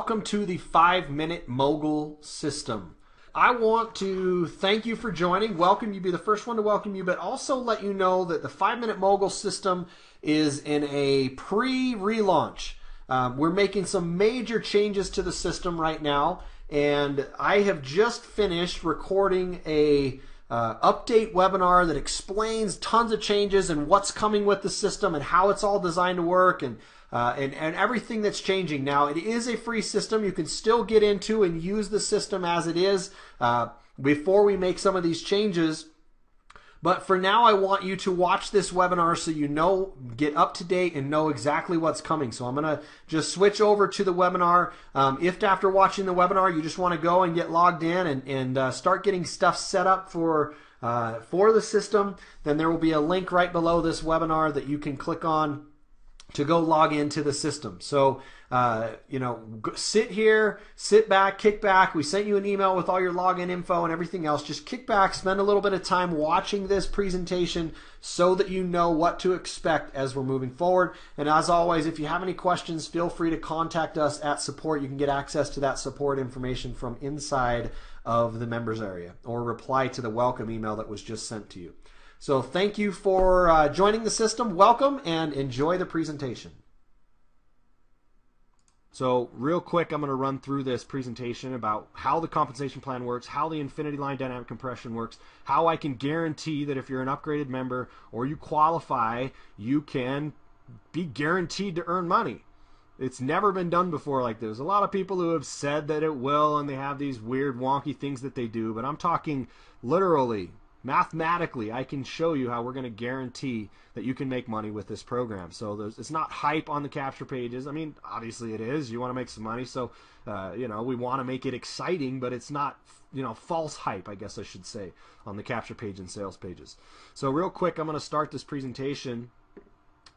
welcome to the 5-Minute Mogul System. I want to thank you for joining, welcome you, be the first one to welcome you, but also let you know that the 5-Minute Mogul System is in a pre-relaunch. We're making some major changes to the system right now, and I have just finished recording a update webinar that explains tons of changes and what's coming with the system and how it's all designed to work and everything that's changing. Now, it is a free system. You can still get into and use the system as it is before we make some of these changes. But for now, I want you to watch this webinar so you know, get up to date and know exactly what's coming. So I'm going to just switch over to the webinar. If after watching the webinar you just want to go and get logged in and start getting stuff set up for the system, then there will be a link right below this webinar that you can click on to go log into the system. So, sit here, sit back, kick back. We sent you an email with all your login info and everything else. Just kick back, spend a little bit of time watching this presentation so that you know what to expect as we're moving forward. And as always, if you have any questions, feel free to contact us at support. You can get access to that support information from inside of the members area or reply to the welcome email that was just sent to you. So thank you for joining the system. Welcome and enjoy the presentation. So real quick, I'm going to run through this presentation about how the compensation plan works, how the infinity line dynamic compression works, how I can guarantee that if you're an upgraded member or you qualify, you can be guaranteed to earn money. It's never been done before like this. A lot of people who have said that it will, and they have these weird wonky things that they do, but I'm talking literally. Mathematically, I can show you how we're going to guarantee that you can make money with this program. So it's not hype on the capture pages. I mean, obviously it is. You want to make some money, so we want to make it exciting, but it's not false hype, I guess I should say, on the capture page and sales pages. So real quick, I'm going to start this presentation,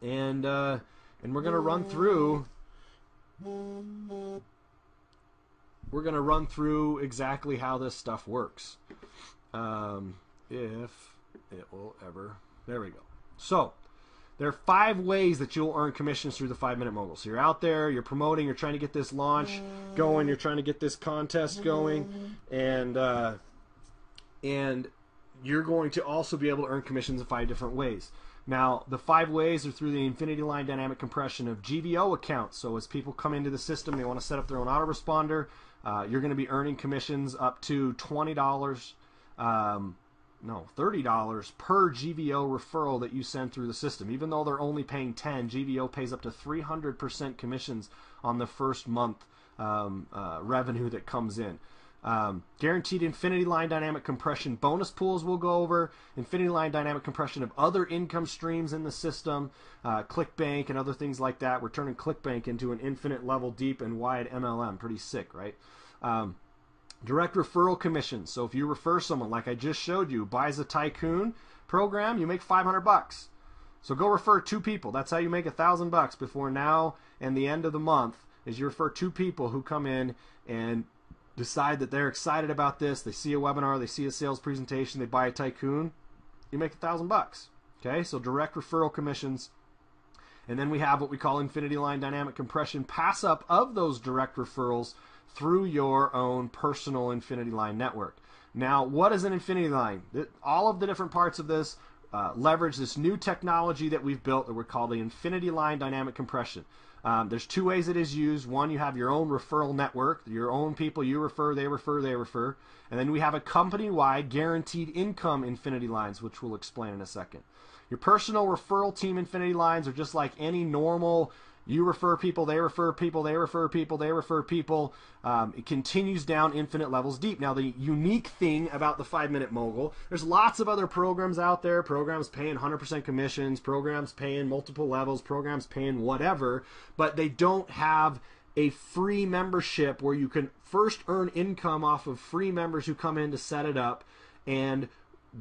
and we're going to run through. We're going to run through exactly how this stuff works. If it will ever. There we go. So there are 5 ways that you'll earn commissions through the 5-Minute Mogul. So you're out there, you're promoting, you're trying to get this launch going, you're trying to get this contest going, and you're going to also be able to earn commissions in 5 different ways. Now, the 5 ways are through the infinity line dynamic compression of GVO accounts. So as people come into the system, they want to set up their own autoresponder. You're going to be earning commissions up to $20. $30 per GVO referral that you send through the system. Even though they're only paying 10, GVO pays up to 300% commissions on the first month revenue that comes in. Guaranteed infinity line dynamic compression bonus pools we'll go over, infinity line dynamic compression of other income streams in the system, ClickBank and other things like that. We're turning ClickBank into an infinite level deep and wide MLM. Pretty sick, right? Direct referral commissions. So if you refer someone, like I just showed you, buys a Tycoon program, you make $500. So go refer 2 people. That's how you make $1,000 before now and the end of the month. Is you refer 2 people who come in and decide that they're excited about this. They see a webinar, they see a sales presentation, they buy a Tycoon. You make $1,000. Okay, so direct referral commissions. And then we have what we call infinity line dynamic compression pass up of those direct referrals through your own personal infinity line network. Now, what is an infinity line? All of the different parts of this leverage this new technology that we've built that we're called the infinity line dynamic compression. There's 2 ways it is used. One, you have your own referral network, your own people you refer, they refer, they refer. And then we have a company-wide guaranteed income infinity lines, which we'll explain in a second. Your personal referral team infinity lines are just like any normal. You refer people, they refer people, they refer people, they refer people. It continues down infinite levels deep. Now, the unique thing about the 5-Minute Mogul, there's lots of other programs out there, programs paying 100% commissions, programs paying multiple levels, programs paying whatever, but they don't have a free membership where you can first earn income off of free members who come in to set it up, and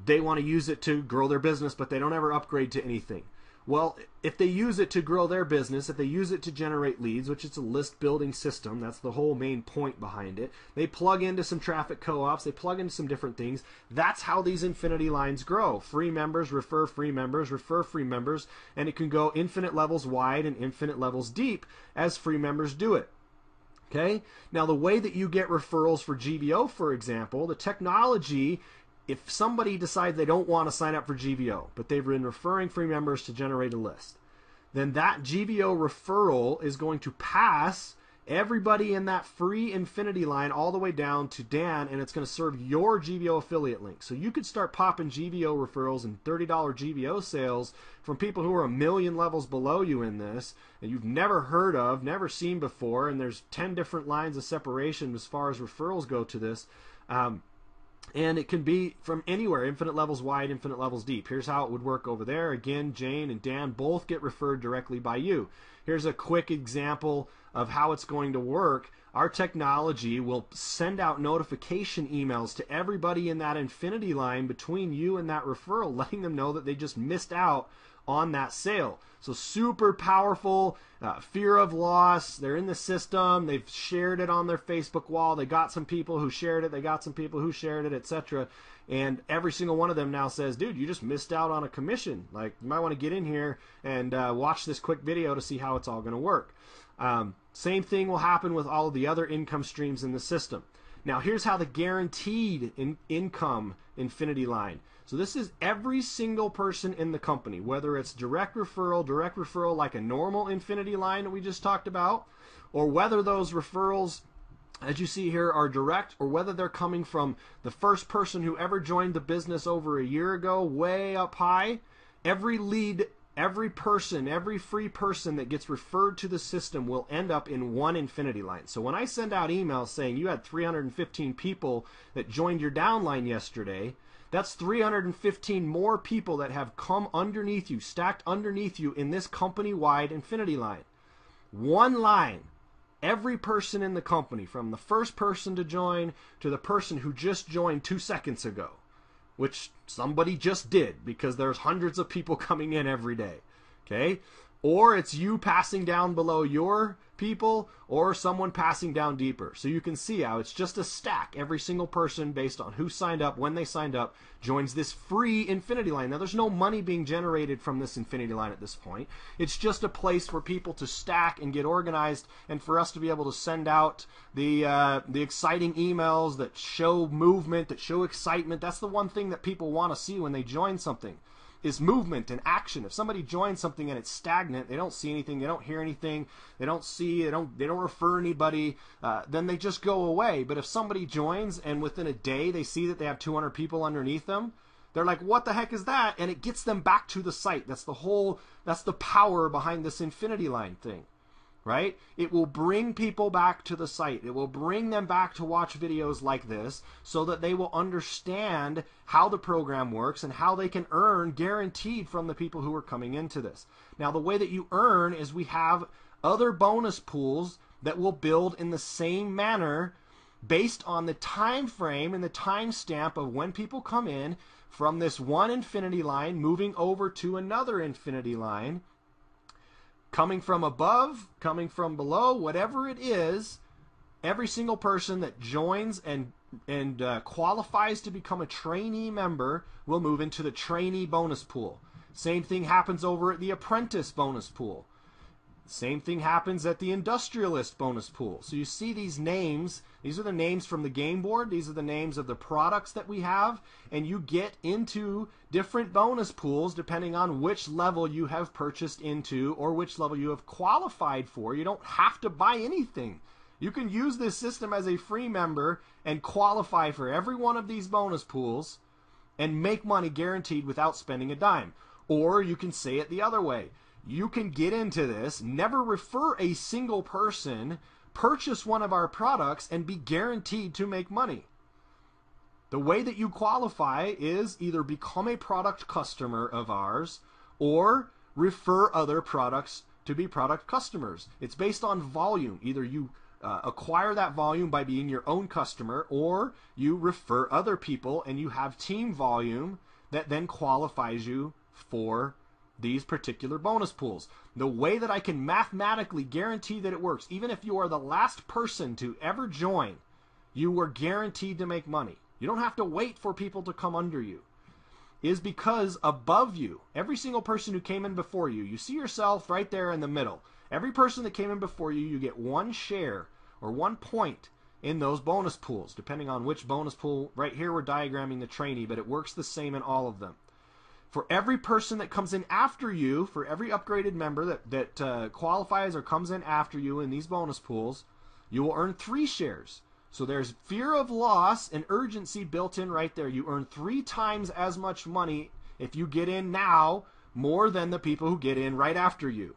they want to use it to grow their business, but they don't ever upgrade to anything. Well, if they use it to grow their business, if they use it to generate leads, which it's a list building system, that's the whole main point behind it. They plug into some traffic co-ops, they plug into some different things. That's how these infinity lines grow. Free members refer free members, refer free members, and it can go infinite levels wide and infinite levels deep as free members do it. Okay? Now, the way that you get referrals for GVO, for example, the technology, if somebody decides they don't want to sign up for GVO, but they've been referring free members to generate a list, then that GVO referral is going to pass everybody in that free infinity line all the way down to Dan, and it's going to serve your GVO affiliate link. So you could start popping GVO referrals and $30 GVO sales from people who are 1,000,000 levels below you in this, and you've never heard of, never seen before, and there's 10 different lines of separation as far as referrals go to this. And it can be from anywhere, infinite levels wide, infinite levels deep. Here's how it would work over there. Again, Jane and Dan both get referred directly by you. Here's a quick example of how it's going to work. Our technology will send out notification emails to everybody in that infinity line between you and that referral, letting them know that they just missed out on that sale. So super powerful, fear of loss. They're in the system. They've shared it on their Facebook wall. They got some people who shared it. They got some people who shared it, etc. And every single one of them now says, dude, you just missed out on a commission. Like, you might want to get in here and watch this quick video to see how it's all going to work. Same thing will happen with all of the other income streams in the system. Now, here's how the guaranteed income infinity line. So this is every single person in the company, whether it's direct referral like a normal infinity line that we just talked about, or whether those referrals, as you see here, are direct, or whether they're coming from the first person who ever joined the business over a year ago, way up high. Every lead, every person, every free person that gets referred to the system will end up in one infinity line. So when I send out emails saying you had 315 people that joined your downline yesterday, that's 315 more people that have come underneath you, stacked underneath you in this company-wide infinity line. One line. Every person in the company, from the first person to join to the person who just joined 2 seconds ago, which somebody just did because there's hundreds of people coming in every day. Okay? Or it's you passing down below your people, or someone passing down deeper. So you can see how it's just a stack. Every single person, based on who signed up, when they signed up, joins this free infinity line. Now, there's no money being generated from this infinity line at this point. It's just a place for people to stack and get organized, and for us to be able to send out the exciting emails that show movement, that show excitement. That's the one thing that people want to see when they join something, is movement and action. If somebody joins something and it's stagnant, they don't see anything, they don't hear anything, they don't refer anybody, then they just go away. But if somebody joins and within a day they see that they have 200 people underneath them, they're like, what the heck is that? And it gets them back to the site. That's the power behind this infinity line thing. Right? It will bring people back to the site. It will bring them back to watch videos like this so that they will understand how the program works and how they can earn guaranteed from the people who are coming into this. Now, the way that you earn is we have other bonus pools that will build in the same manner based on the time frame and the time stamp of when people come in from this one infinity line moving over to another infinity line. Coming from above, coming from below, whatever it is, every single person that joins and qualifies to become a trainee member will move into the trainee bonus pool. Same thing happens over at the apprentice bonus pool. Same thing happens at the industrialist bonus pool. So you see these names. These are the names from the game board. These are the names of the products that we have. And you get into different bonus pools depending on which level you have purchased into or which level you have qualified for. You don't have to buy anything. You can use this system as a free member and qualify for every one of these bonus pools and make money guaranteed without spending a dime. Or you can say it the other way. You can get into this, never refer a single person, purchase one of our products, and be guaranteed to make money. The way that you qualify is either become a product customer of ours or refer other products to be product customers. It's based on volume. Either you acquire that volume by being your own customer, or you refer other people and you have team volume that then qualifies you for these particular bonus pools. The way that I can mathematically guarantee that it works, even if you are the last person to ever join, you are guaranteed to make money. You don't have to wait for people to come under you. Is because above you, every single person who came in before you, you see yourself right there in the middle. Every person that came in before you, you get one share, or 1 point in those bonus pools, depending on which bonus pool. Right here we're diagramming the trainee, but it works the same in all of them. For every person that comes in after you, for every upgraded member that qualifies or comes in after you in these bonus pools, you will earn 3 shares. So there's fear of loss and urgency built in right there. You earn 3 times as much money if you get in now, more than the people who get in right after you.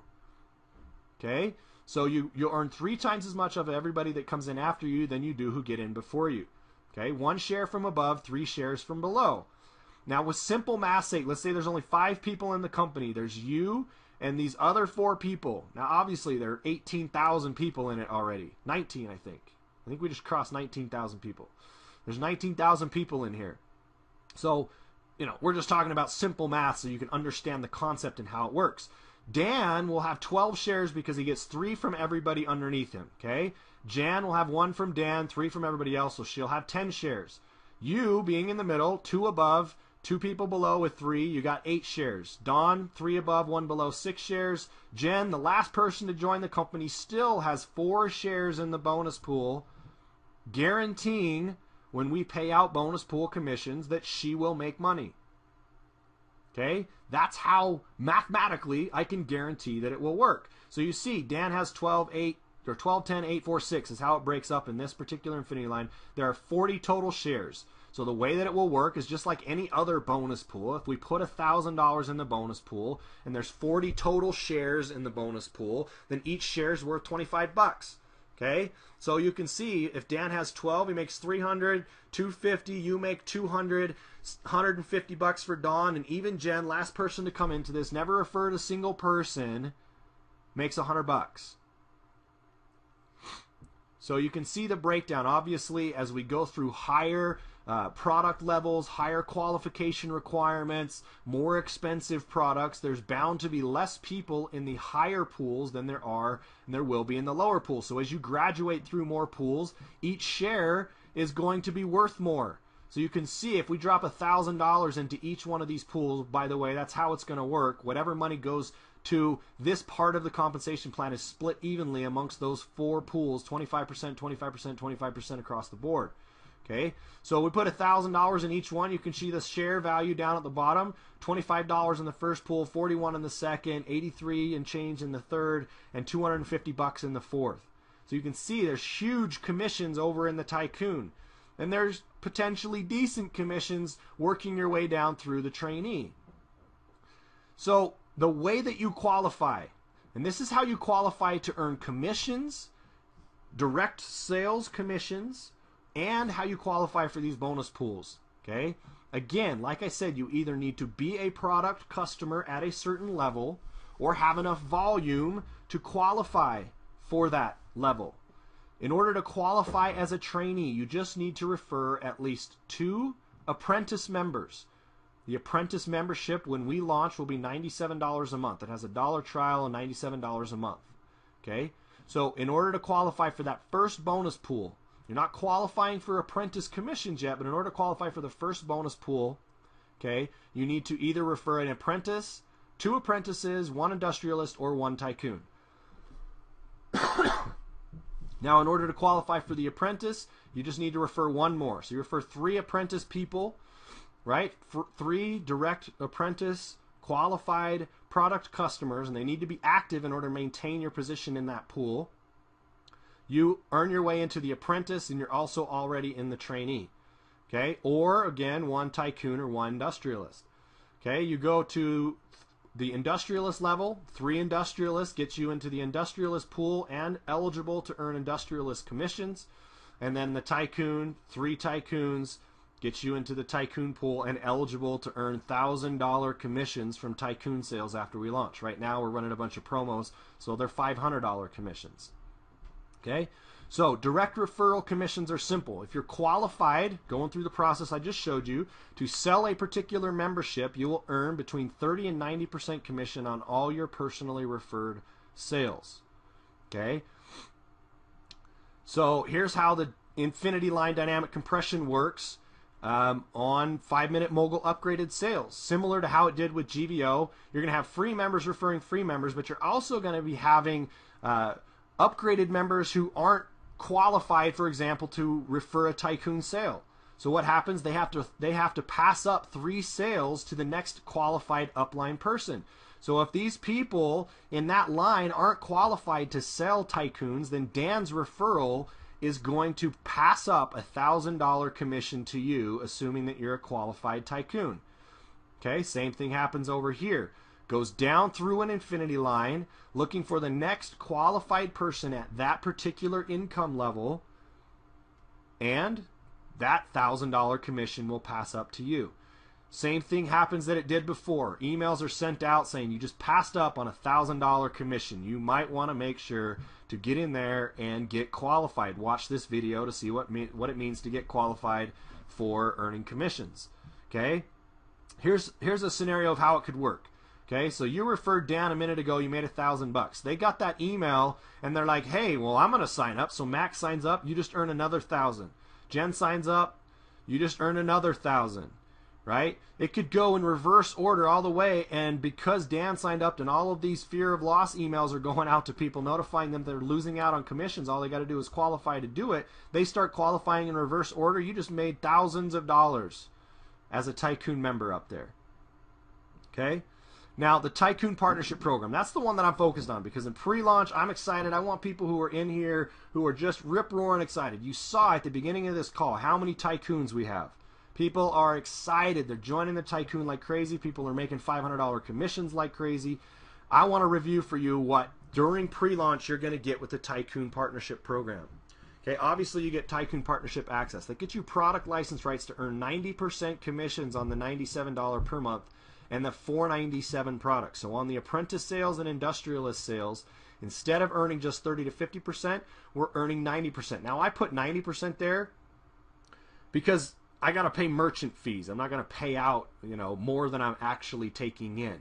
Okay? So you'll earn 3 times as much of everybody that comes in after you than you do who get in before you. Okay? 1 share from above, 3 shares from below. Now with simple math sake, let's say there's only 5 people in the company. There's you and these other 4 people. Now obviously there are 18,000 people in it already. 19, I think. I think we just crossed 19,000 people. There's 19,000 people in here. So, you know, we're just talking about simple math so you can understand the concept and how it works. Dan will have 12 shares because he gets 3 from everybody underneath him, okay? Jan will have 1 from Dan, 3 from everybody else, so she'll have 10 shares. You, being in the middle, 2 above, 2 people below with 3, you got 8 shares. Don, 3 above, 1 below, 6 shares. Jen, the last person to join the company, still has 4 shares in the bonus pool, guaranteeing when we pay out bonus pool commissions that she will make money. Okay? That's how mathematically I can guarantee that it will work. So you see, Dan has 12, 8, or 12, 10, 8, 4, 6 is how it breaks up in this particular infinity line. There are 40 total shares. So the way that it will work is just like any other bonus pool. If we put $1,000 in the bonus pool and there's 40 total shares in the bonus pool, then each share is worth 25 bucks. Okay? So you can see if Dan has 12, he makes 300, 250, you make 200, 150 bucks for Dawn, and even Jen, last person to come into this, never referred a single person, makes 100 bucks. So you can see the breakdown. Obviously, as we go through higher product levels, higher qualification requirements, more expensive products, there's bound to be less people in the higher pools than there are and there will be in the lower pools. So as you graduate through more pools, each share is going to be worth more. So you can see if we drop $1,000 into each one of these pools, by the way, that's how it's going to work. Whatever money goes to this part of the compensation plan is split evenly amongst those 4 pools, 25%, 25%, 25% across the board. Okay, so we put $1,000 in each one. You can see the share value down at the bottom. $25 in the first pool, 41 in the second, 83 and change in the third, and 250 bucks in the fourth. So you can see there's huge commissions over in the Tycoon. And there's potentially decent commissions working your way down through the trainee. So the way that you qualify, and this is how you qualify to earn commissions, direct sales commissions, and how you qualify for these bonus pools. Okay? Again, like I said, you either need to be a product customer at a certain level or have enough volume to qualify for that level. In order to qualify as a trainee, you just need to refer at least 2 apprentice members. The apprentice membership, when we launch, will be $97 a month. It has a $1 trial and $97 a month. Okay? So in order to qualify for that first bonus pool, you're not qualifying for apprentice commissions yet, but in order to qualify for the first bonus pool, okay, you need to either refer an apprentice, 2 apprentices, 1 industrialist, or 1 tycoon. Now, in order to qualify for the apprentice, you just need to refer 1 more. So you refer 3 apprentice people, right? 3 direct apprentice qualified product customers, and they need to be active in order to maintain your position in that pool. You earn your way into the apprentice, and you're also already in the trainee. Okay? Or, again, 1 tycoon or 1 industrialist. Okay? You go to the industrialist level. 3 industrialists gets you into the industrialist pool and eligible to earn industrialist commissions. And then the tycoon, 3 tycoons, gets you into the tycoon pool and eligible to earn $1,000 commissions from tycoon sales after we launch. Right now, we're running a bunch of promos, so they're $500 commissions. Okay, so direct referral commissions are simple. If you're qualified, going through the process I just showed you, to sell a particular membership, you will earn between 30 and 90% commission on all your personally referred sales. Okay, so here's how the infinity line dynamic compression works on 5-Minute Mogul upgraded sales. Similar to how it did with GVO, you're going to have free members referring free members, but you're also going to be having upgraded members who aren't qualified, for example, to refer a tycoon sale. So what happens? They have to pass up 3 sales to the next qualified upline person. So if these people in that line aren't qualified to sell tycoons, then Dan's referral is going to pass up a $1,000 commission to you, assuming that you're a qualified tycoon. Okay, same thing happens over here. Goes down through an infinity line, looking for the next qualified person at that particular income level, and that $1,000 commission will pass up to you. Same thing happens that it did before. Emails are sent out saying you just passed up on a $1,000 commission. You might want to make sure to get in there and get qualified. Watch this video to see what it means to get qualified for earning commissions. Okay, here's a scenario of how it could work. Okay, so you referred Dan a minute ago, you made $1,000. They got that email and they're like, hey, well, I'm going to sign up. So Max signs up, you just earn another $1,000. Jen signs up, you just earn another $1,000. Right? It could go in reverse order all the way, and because Dan signed up and all of these fear of loss emails are going out to people notifying them they're losing out on commissions, all they got to do is qualify to do it. They start qualifying in reverse order. You just made thousands of dollars as a tycoon member up there. Okay? Now, the Tycoon Partnership Program, that's the one that I'm focused on, because in pre-launch, I'm excited. I want people who are in here who are just rip-roaring excited. You saw at the beginning of this call how many tycoons we have. People are excited. They're joining the Tycoon like crazy. People are making $500 commissions like crazy. I want to review for you what, during pre-launch, you're going to get with the Tycoon Partnership Program. Okay, obviously you get Tycoon Partnership Access. That gets you product license rights to earn 90% commissions on the $97 per month and the $497 products. So on the apprentice sales and industrialist sales, instead of earning just 30 to 50%, we're earning 90%. Now I put 90% there because I got to pay merchant fees. I'm not going to pay out, more than I'm actually taking in.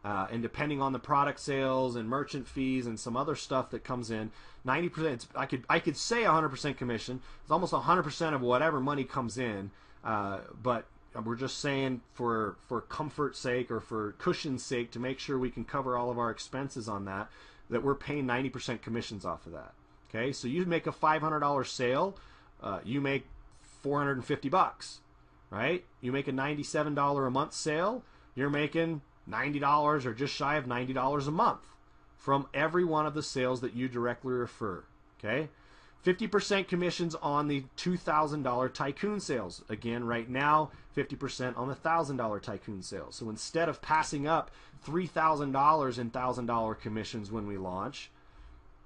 And depending on the product sales and merchant fees and some other stuff that comes in, 90%. I could say 100% commission. It's almost 100% of whatever money comes in. But we're just saying for comfort's sake or for cushion's sake, to make sure we can cover all of our expenses on that we're paying 90% commissions off of that. Okay, so you make a $500 sale, you make $450, right? You make a $97 a month sale, you're making $90 or just shy of $90 a month from every one of the sales that you directly refer. Okay, 50% commissions on the $2,000 Tycoon sales. Again, right now, 50% on the $1,000 Tycoon sales. So instead of passing up $3,000 in $1,000 commissions when we launch,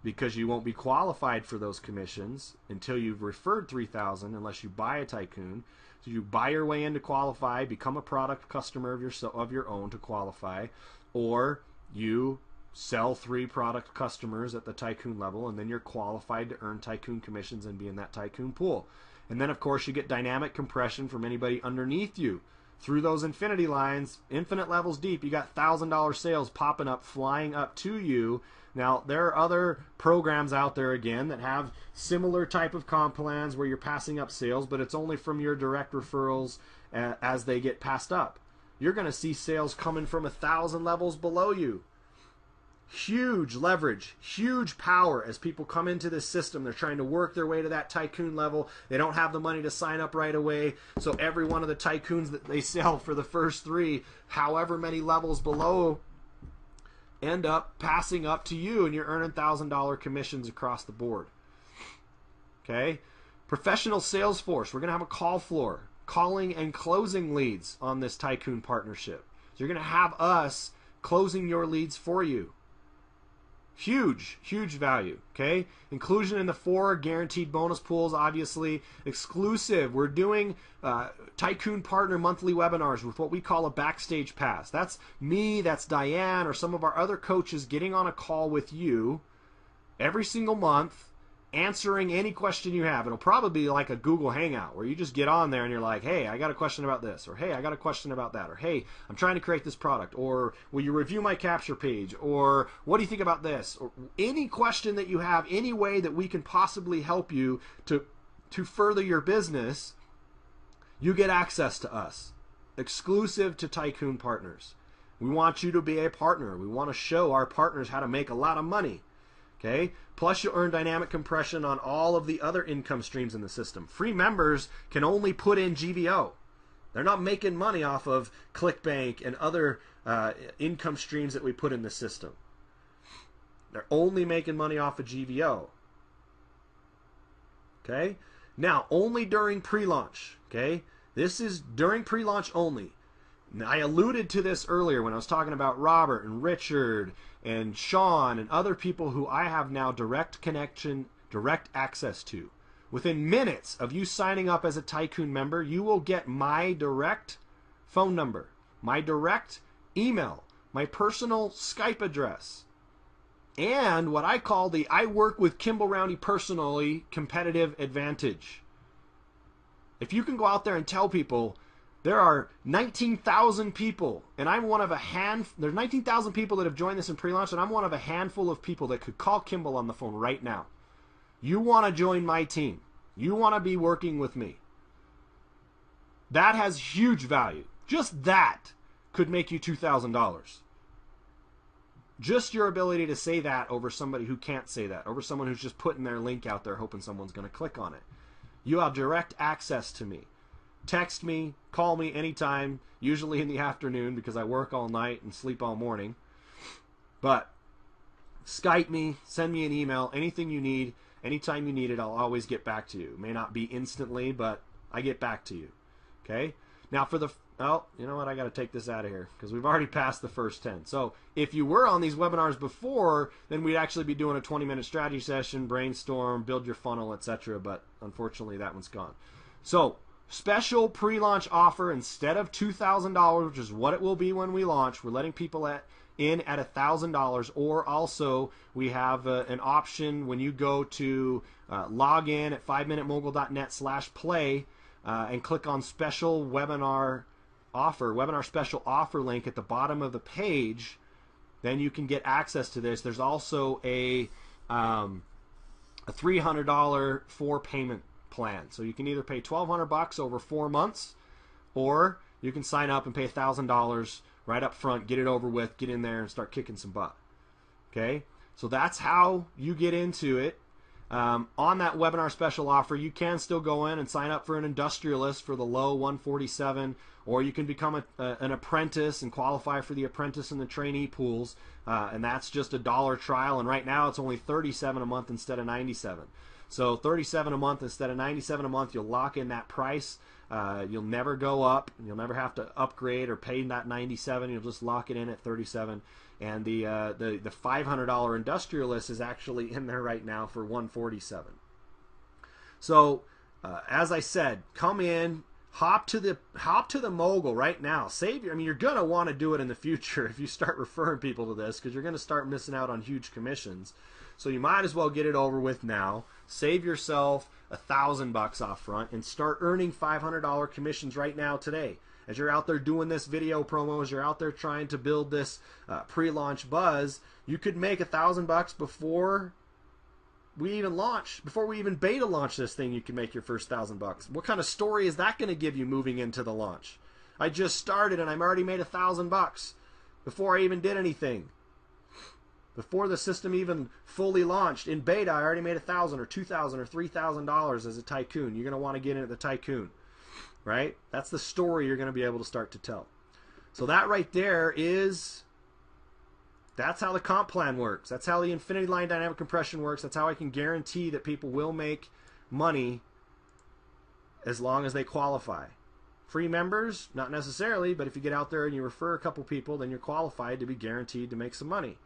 because you won't be qualified for those commissions until you've referred 3,000 unless you buy a Tycoon. So you buy your way in to qualify, become a product customer of your own to qualify, or you sell 3 product customers at the Tycoon level, and then you're qualified to earn Tycoon commissions and be in that Tycoon pool. And then, of course, you get dynamic compression from anybody underneath you. Through those infinity lines, infinite levels deep, you got $1,000 sales popping up, flying up to you. Now, there are other programs out there, again, that have similar type of comp plans where you're passing up sales, but it's only from your direct referrals as they get passed up. You're going to see sales coming from 1,000 levels below you. Huge leverage, huge power as people come into this system. They're trying to work their way to that Tycoon level. They don't have the money to sign up right away. So every one of the Tycoons that they sell for the first 3, however many levels below, end up passing up to you, and you're earning $1,000 commissions across the board. Okay? Professional sales force. We're going to have a call floor, calling and closing leads on this Tycoon partnership. So you're going to have us closing your leads for you. Huge, huge value, okay? Inclusion in the 4 guaranteed bonus pools, obviously. Exclusive. We're doing Tycoon Partner monthly webinars with what we call a backstage pass. That's me, that's Diane, or some of our other coaches getting on a call with you every single month, answering any question you have. It'll probably be like a Google Hangout where you just get on there and you're like, hey, I got a question about this, or hey, I got a question about that, or hey, I'm trying to create this product, or will you review my capture page, or what do you think about this, or any question that you have, any way that we can possibly help you to further your business. You get access to us, exclusive to Tycoon partners. We want you to be a partner. We want to show our partners how to make a lot of money. Okay? Plus you'll earn dynamic compression on all of the other income streams in the system. Free members can only put in GVO. They're not making money off of ClickBank and other income streams that we put in the system. They're only making money off of GVO. Okay? Now, only during pre-launch. Okay? This is during pre-launch only. I alluded to this earlier when I was talking about Robert and Richard and Sean and other people who I have now direct connection, direct access to. Within minutes of you signing up as a Tycoon member, you will get my direct phone number, my direct email, my personal Skype address, and what I call the I work with Kimball Roundy personally competitive advantage. If you can go out there and tell people, there are 19,000 people, and I'm one of a there's 19,000 people that have joined this in pre-launch, and I'm one of a handful of people that could call Kimball on the phone right now. You want to join my team. You want to be working with me. That has huge value. Just that could make you $2,000. Just your ability to say that over somebody who can't say that, over someone who's just putting their link out there hoping someone's going to click on it. You have direct access to me. Text me, call me anytime, usually in the afternoon because I work all night and sleep all morning. But Skype me, send me an email, anything you need, anytime you need it, I'll always get back to you. It may not be instantly, but I get back to you. Okay? Now for the, oh, you know what, I got to take this out of here because we've already passed the first 10. So if you were on these webinars before, then we'd actually be doing a 20-minute strategy session, brainstorm, build your funnel, etc. But unfortunately, that one's gone. So special pre-launch offer instead of $2,000, which is what it will be when we launch. We're letting people in at $1,000, or also we have an option when you go to log in at 5minutemogul.net/play and click on special webinar offer, webinar special offer link at the bottom of the page. Then you can get access to this. There's also a $300 for payment plan. So you can either pay $1,200 over 4 months, or you can sign up and pay $1,000 right up front, get it over with, get in there and start kicking some butt. Okay? So that's how you get into it. On that webinar special offer, you can still go in and sign up for an industrialist for the low $147, or you can become an apprentice and qualify for the apprentice and the trainee pools, and that's just $1 trial, and right now it's only $37 a month instead of $97. So $37 a month instead of $97 a month, you'll lock in that price. You'll never go up. You'll never have to upgrade or pay that $97. You'll just lock it in at $37. And the $500 industrialist is actually in there right now for $147. So as I said, come in, hop to the mogul right now. Save your. I mean, you're gonna want to do it in the future if you start referring people to this, because you're gonna start missing out on huge commissions. So you might as well get it over with now. Save yourself $1,000 off front and start earning $500 commissions right now today. As you're out there doing this video promo, as you're out there trying to build this pre-launch buzz, you could make $1,000 before we even launch, before we even beta launch this thing. You can make your first $1,000. What kind of story is that going to give you moving into the launch? I just started and I've already made $1,000 before I even did anything. Before the system even fully launched in beta, I already made $1,000 or $2,000 or $3,000 as a tycoon. You're going to want to get in at the tycoon, right? That's the story you're going to be able to start to tell. So that right there that's how the comp plan works. That's how the infinity line dynamic compression works. That's how I can guarantee that people will make money as long as they qualify. Free members, not necessarily, but if you get out there and you refer a couple people, then you're qualified to be guaranteed to make some money.